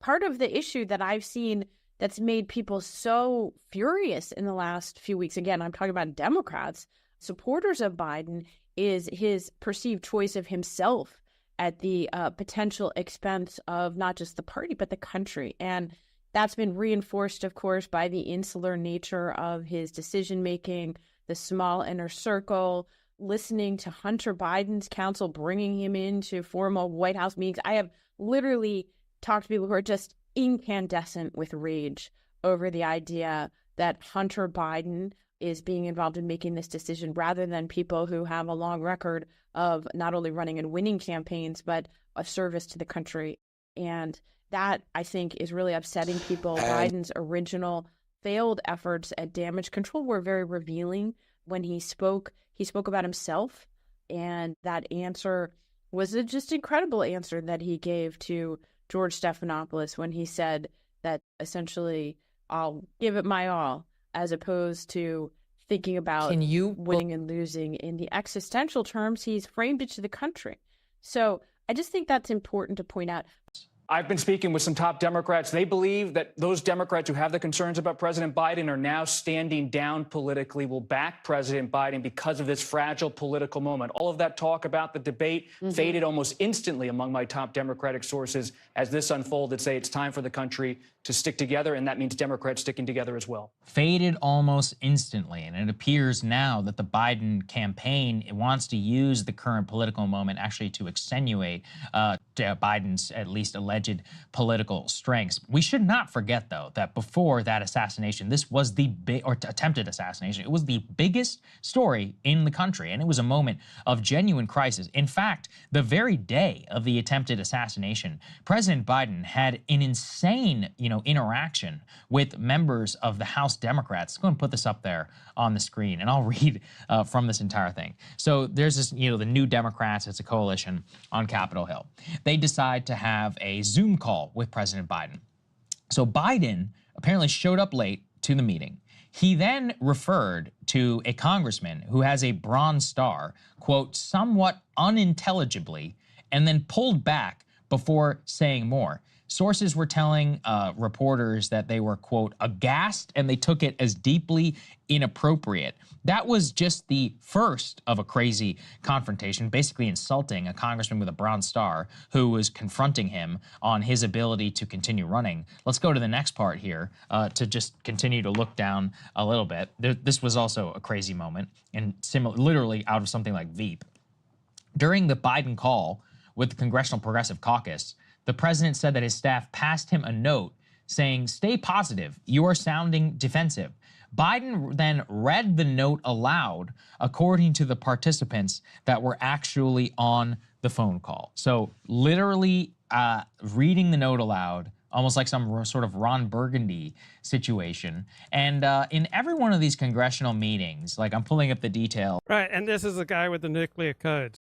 part of the issue that I've seen that's made people so furious in the last few weeks, again, I'm talking about Democrats, supporters of Biden, is his perceived choice of himself at the potential expense of not just the party, but the country. And that's been reinforced, of course, by the insular nature of his decision-making, the small inner circle, listening to Hunter Biden's counsel, bringing him into formal White House meetings. I have literally talked to people who are just incandescent with rage over the idea that Hunter Biden is being involved in making this decision rather than people who have a long record of not only running and winning campaigns, but of service to the country. And that, I think, is really upsetting people. Biden's original failed efforts at damage control were very revealing. When he spoke about himself, and that answer was a just incredible answer that he gave to George Stephanopoulos when he said that essentially, I'll give it my all, as opposed to thinking about winning and losing in the existential terms he's framed it to the country. So I just think that's important to point out. I've been speaking with some top Democrats. They believe that those Democrats who have the concerns about President Biden are now standing down politically, will back President Biden because of this fragile political moment. All of that talk about the debate faded almost instantly among my top Democratic sources as this unfolded, say it's time for the country to stick together, and that means Democrats sticking together as well. Faded almost instantly, and it appears now that the Biden campaign wants to use the current political moment actually to extenuate Biden's at least alleged political strengths. We should not forget, though, that before that assassination, this was the attempted assassination. It was the biggest story in the country, and it was a moment of genuine crisis. In fact, the very day of the attempted assassination, President Biden had an insane, interaction with members of the House Democrats. Go and put this up there on the screen, and I'll read from this entire thing. So there's this, the New Democrats, it's a coalition on Capitol Hill. They decide to have a Zoom call with President Biden. So Biden apparently showed up late to the meeting. He then referred to a congressman who has a Bronze Star, quote, somewhat unintelligibly, and then pulled back before saying more. Sources were telling reporters that they were, quote, aghast, and they took it as deeply inappropriate. That was just the first of a crazy confrontation, basically insulting a congressman with a Bronze Star who was confronting him on his ability to continue running. Let's go to the next part here to just continue to look down a little bit. This was also a crazy moment, and literally out of something like Veep. During the Biden call with the Congressional Progressive Caucus, the president said that his staff passed him a note saying, "Stay positive, you are sounding defensive." Biden then read the note aloud, according to the participants that were actually on the phone call. So literally reading the note aloud, almost like some sort of Ron Burgundy situation. And in every one of these congressional meetings, like I'm pulling up the detail. Right, and this is the guy with the nuclear codes.